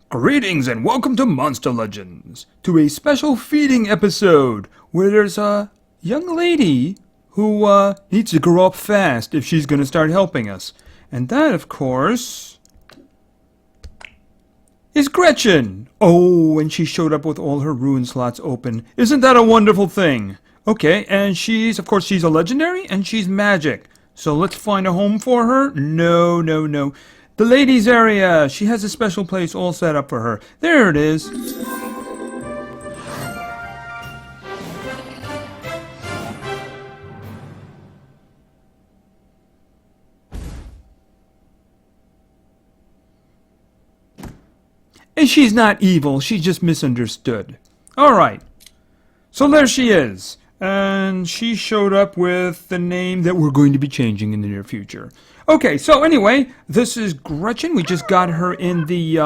Greetings and welcome to Monster Legends, to a special feeding episode where there's a young lady who needs to grow up fast if she's going to start helping us. And that, of course, is Gretchen. Oh, and she showed up with all her rune slots open. Isn't that a wonderful thing? Okay, and she's a legendary and she's magic. So let's find a home for her. No. The ladies area. She has a special place all set up for her. There it is. And she's not evil. She's just misunderstood. Alright. So there she is. And she showed up with the name that we're going to be changing in the near future. Okay, so anyway, this is Gretchen. We just got her in the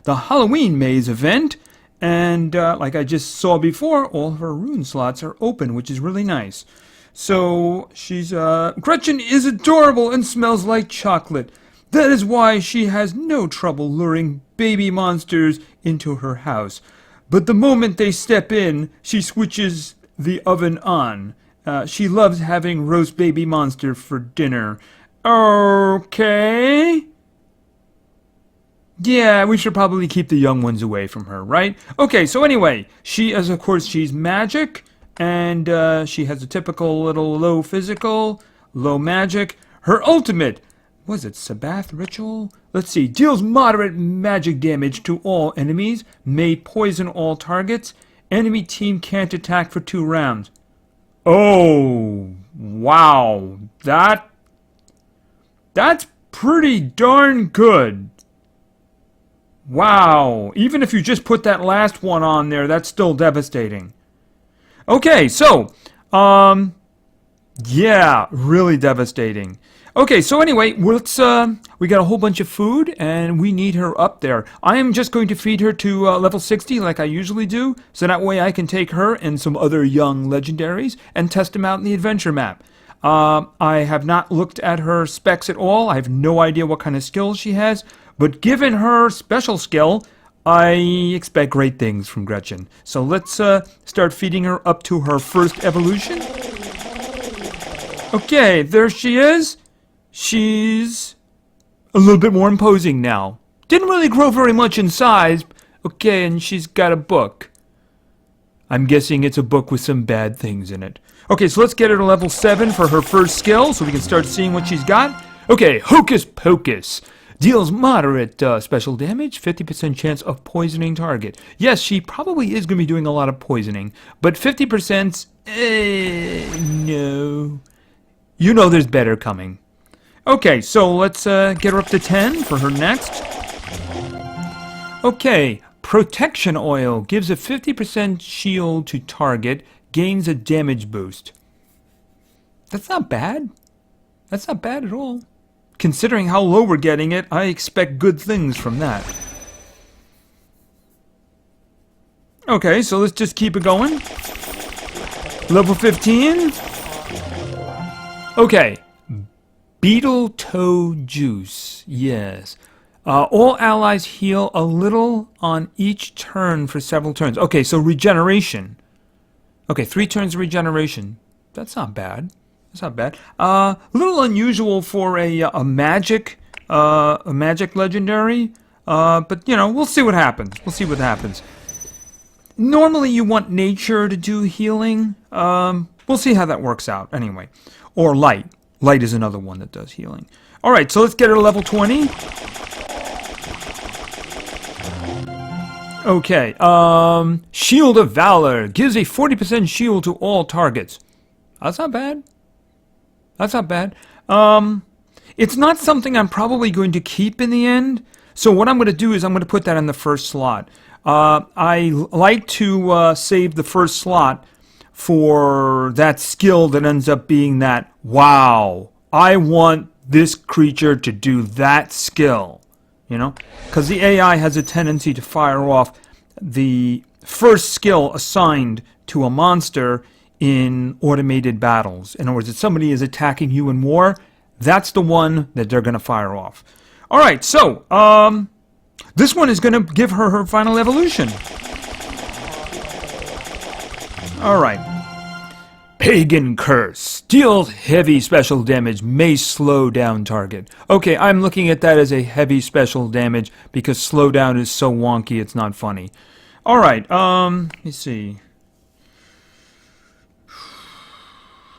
Halloween maze event. And like I just saw before, all of her rune slots are open, which is really nice. So she's Gretchen is adorable and smells like chocolate. That is why she has no trouble luring baby monsters into her house. But the moment they step in, she switches the oven on. She loves having roast baby monster for dinner. Okay. Yeah, we should probably keep the young ones away from her, right? Okay, so anyway, she's magic, and she has a typical little low physical, low magic. Her ultimate, was it Sabbath Ritual? Let's see, deals moderate magic damage to all enemies, may poison all targets. Enemy team can't attack for 2 rounds. Oh, wow. That's pretty darn good. Wow. Even if you just put that last one on there, that's still devastating. Okay, so, yeah, really devastating. Okay, so anyway, we got a whole bunch of food, and we need her up there. I am just going to feed her to level 60 like I usually do, so that way I can take her and some other young legendaries and test them out in the adventure map. I have not looked at her specs at all. I have no idea what kind of skills she has, but given her special skill, I expect great things from Gretchen. So let's start feeding her up to her first evolution. Okay, there she is. She's a little bit more imposing now. Didn't really grow very much in size. Okay, and she's got a book. I'm guessing it's a book with some bad things in it. Okay, so let's get her to level 7 for her first skill so we can start seeing what she's got. Okay, Hocus Pocus. Deals moderate special damage, 50% chance of poisoning target. Yes, she probably is going to be doing a lot of poisoning, but 50%, no. You know there's better coming. Okay, so let's get her up to 10 for her next. Okay, Protection Oil gives a 50% shield to target, gains a damage boost. That's not bad. That's not bad at all. Considering how low we're getting it, I expect good things from that. Okay, so let's just keep it going. Level 15. Okay. Beetle Toe Juice, yes. All allies heal a little on each turn for several turns. Okay, so regeneration. Okay, 3 turns of regeneration. That's not bad. That's not bad. A little unusual for a magic legendary. But you know, we'll see what happens. We'll see what happens. Normally, you want nature to do healing. We'll see how that works out. Anyway, or light. Light is another one that does healing. Alright, so let's get her to level 20. Okay, Shield of Valor. Gives a 40% shield to all targets. That's not bad. That's not bad. It's not something I'm probably going to keep in the end. So what I'm going to do is I'm going to put that in the first slot. I like to save the first slot for that skill that ends up being that, wow, I want this creature to do that skill, you know? Because the AI has a tendency to fire off the first skill assigned to a monster in automated battles. In other words, if somebody is attacking you in war, that's the one that they're going to fire off. Alright, so, This one is going to give her her final evolution. Alright. Pagan Curse. Deals heavy special damage. May slow down target. Okay, I'm looking at that as a heavy special damage because slowdown is so wonky it's not funny. Alright, let me see.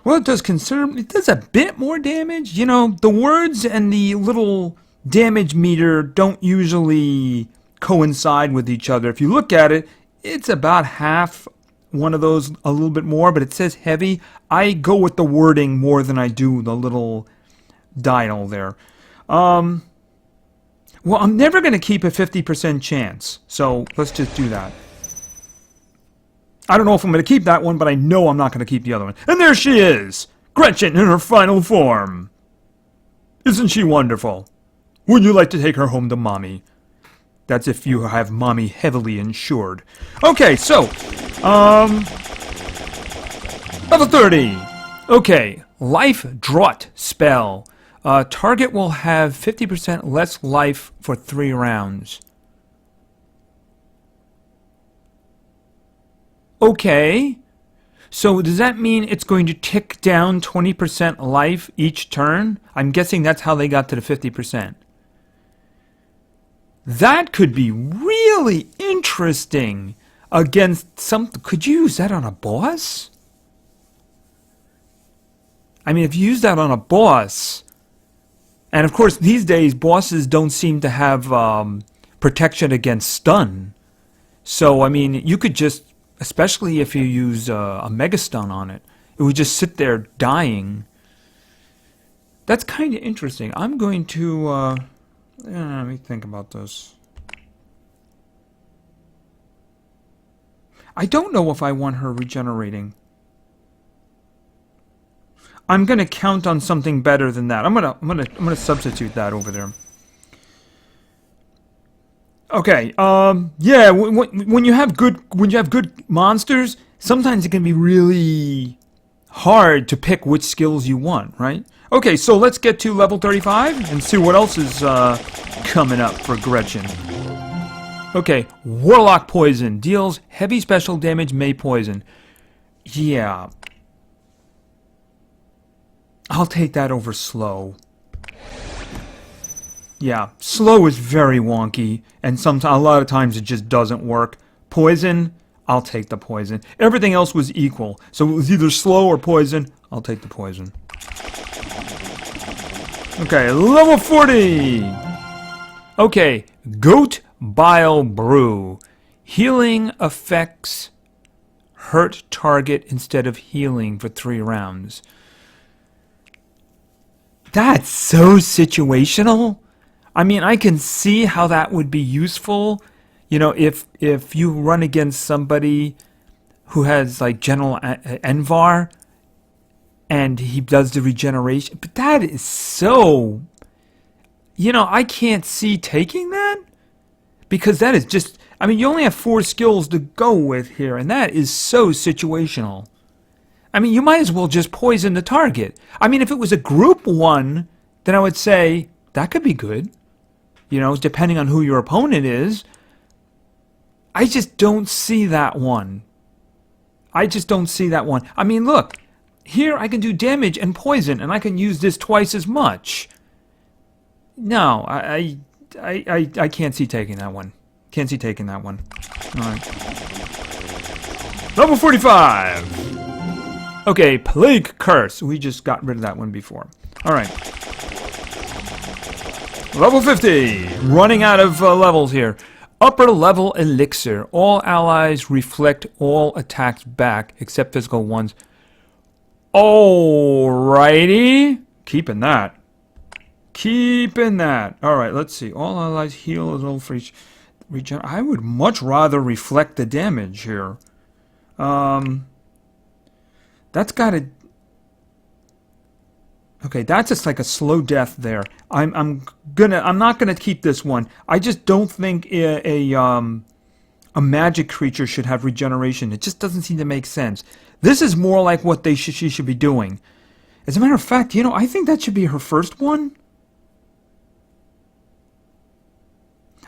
Well, it does a bit more damage. You know, the words and the little damage meter don't usually coincide with each other. If you look at it, it's about half one of those, a little bit more, but it says heavy. I go with the wording more than I do the little dial there. Well, I'm never going to keep a 50% chance, so let's just do that. I don't know if I'm going to keep that one, but I know I'm not going to keep the other one. And there she is! Gretchen in her final form! Isn't she wonderful? Would you like to take her home to Mommy? That's if you have Mommy heavily insured. Okay, so, level 30. Okay, Life Draught spell. Target will have 50% less life for 3 rounds. Okay, so does that mean it's going to tick down 20% life each turn? I'm guessing that's how they got to the 50%. That could be really interesting against some... Could you use that on a boss? I mean, if you use that on a boss... And of course, these days, bosses don't seem to have protection against stun. So, I mean, you could just... Especially if you use a Mega Stun on it. It would just sit there dying. That's kind of interesting. I'm going to... let me think about this. I don't know if I want her regenerating. I'm going to count on something better than that. I'm gonna substitute that over there. Okay, yeah, when you have good monsters, sometimes it can be really hard to pick which skills you want, right? Okay, so let's get to level 35 and see what else is coming up for Gretchen. Okay, Warlock Poison. Deals heavy special damage, May poison. Yeah. I'll take that over slow. Yeah, slow is very wonky, and sometimes, a lot of times it just doesn't work. Poison, I'll take the poison. Everything else was equal, so it was either slow or poison. I'll take the poison. Okay, level 40! Okay, Goat Bile Brew. Healing effects hurt target instead of healing for 3 rounds. That's so situational. I mean, I can see how that would be useful. You know, if you run against somebody who has, like, General Envar, and he does the regeneration. But that is so... You know, I can't see taking that. Because that is just... I mean, you only have 4 skills to go with here, and that is so situational. I mean, you might as well just poison the target. I mean, if it was a group 1, then I would say, that could be good. You know, depending on who your opponent is. I just don't see that one. I just don't see that one. I mean, look. Here I can do damage and poison, and I can use this twice as much. No, I can't see taking that one. Can't see taking that one. Alright. Level 45! Okay, Plague Curse. We just got rid of that one before. Alright. Level 50! Running out of levels here. Upper level elixir. All allies reflect all attacks back, except physical ones. Alrighty. Keeping that. Keeping that. Alright, let's see. All allies heal a little for each regen. I would much rather reflect the damage here. That's gotta... Okay, that's just like a slow death there. I'm not gonna keep this one. I just don't think a magic creature should have regeneration. It just doesn't seem to make sense. This is more like what she should be doing. As a matter of fact, you know, I think that should be her first one.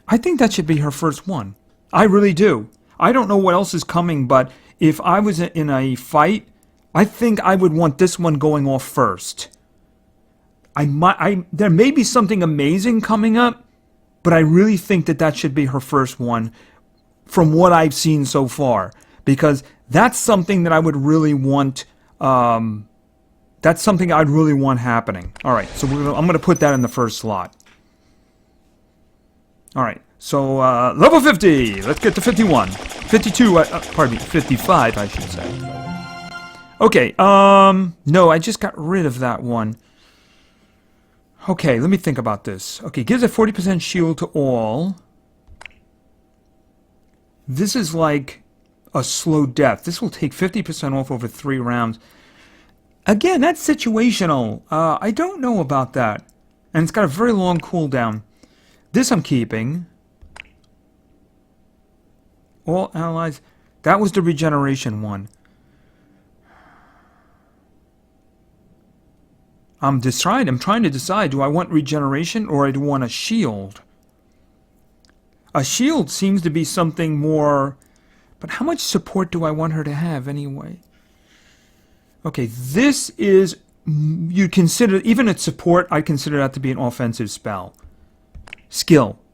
I think that should be her first one. I really do. I don't know what else is coming, but if I was in a fight, I think I would want this one going off first. There may be something amazing coming up, but I really think that that should be her first one from what I've seen so far, because that's something that I would really want. That's something I'd really want happening. All right, so I'm going to put that in the first slot. All right, so level 50. Let's get to 51. 52, pardon me, 55, I should say. Okay, no, I just got rid of that one. Okay, let me think about this. Okay, gives a 40% shield to all. This is like a slow death. This will take 50% off over 3 rounds. Again, that's situational. I don't know about that. And it's got a very long cooldown. This I'm keeping. All allies. That was the regeneration one. I'm trying to decide, do I want regeneration or do I want a shield? A shield seems to be something more, but how much support do I want her to have anyway? Okay, this is, you consider, even its support, I consider that to be an offensive skill.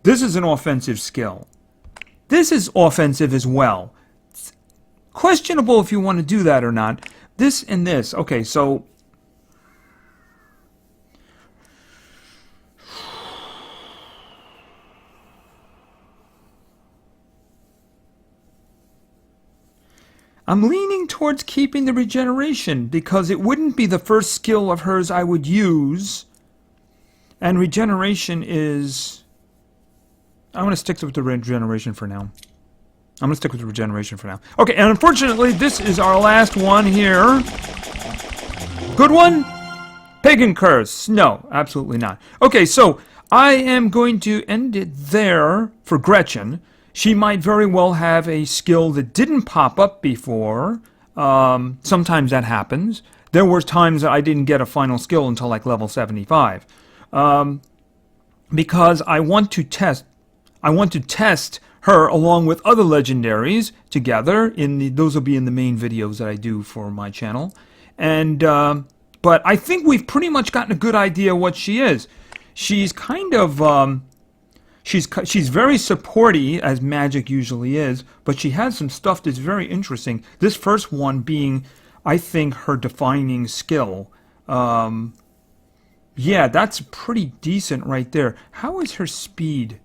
This is an offensive skill. This is offensive as well. It's questionable if you want to do that or not. This and this. Okay, so I'm leaning towards keeping the regeneration because it wouldn't be the first skill of hers I would use. And regeneration is... I'm going to stick with the regeneration for now. Okay, and unfortunately, this is our last one here. Good one? Pagan Curse. No, absolutely not. Okay, so I am going to end it there for Gretchen. She might very well have a skill that didn't pop up before. Sometimes that happens. There were times that I didn't get a final skill until like level 75. Because I want to test her along with other legendaries together. Those will be in the main videos that I do for my channel. And but I think we've pretty much gotten a good idea what she is. She's kind of She's very supporty, as magic usually is, but she has some stuff that's very interesting. This first one being, I think, her defining skill. Yeah, that's pretty decent right there. How is her speed?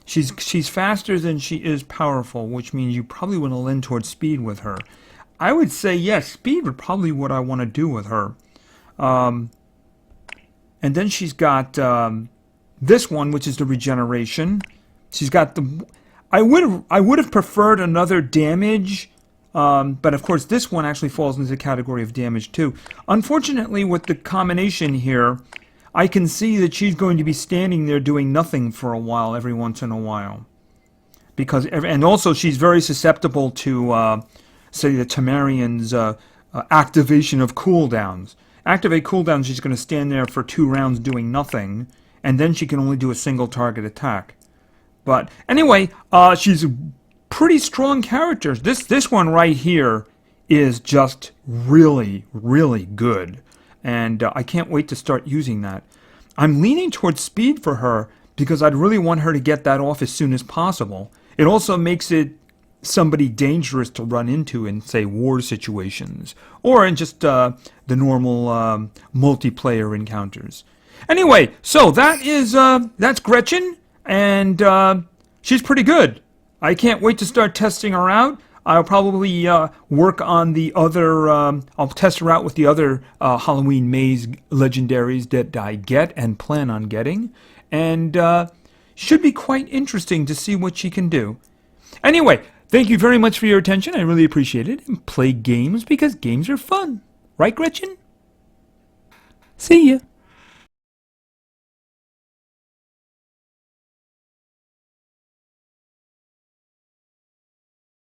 She's faster than she is powerful, which means you probably want to lean towards speed with her. I would say, yes, speed would probably be what I want to do with her. And then she's got... this one, which is the regeneration. She's got the... I would have preferred another damage, but of course this one actually falls into the category of damage too. Unfortunately, with the combination here, I can see that she's going to be standing there doing nothing for a while every once in a while. And also she's very susceptible to, say, the Temerian's activation of cooldowns. Activate cooldowns, she's going to stand there for 2 rounds doing nothing. And then she can only do a single target attack. But anyway, she's a pretty strong character. This one right here is just really, really good. And I can't wait to start using that. I'm leaning towards speed for her because I'd really want her to get that off as soon as possible. It also makes it somebody dangerous to run into in, say, war situations. Or in just the normal multiplayer encounters. Anyway, so that's Gretchen, and she's pretty good. I can't wait to start testing her out. I'll probably work on the other, I'll test her out with the other Halloween Maze legendaries that I get and plan on getting. And should be quite interesting to see what she can do. Anyway, thank you very much for your attention. I really appreciate it. And play games because games are fun. Right, Gretchen? See ya.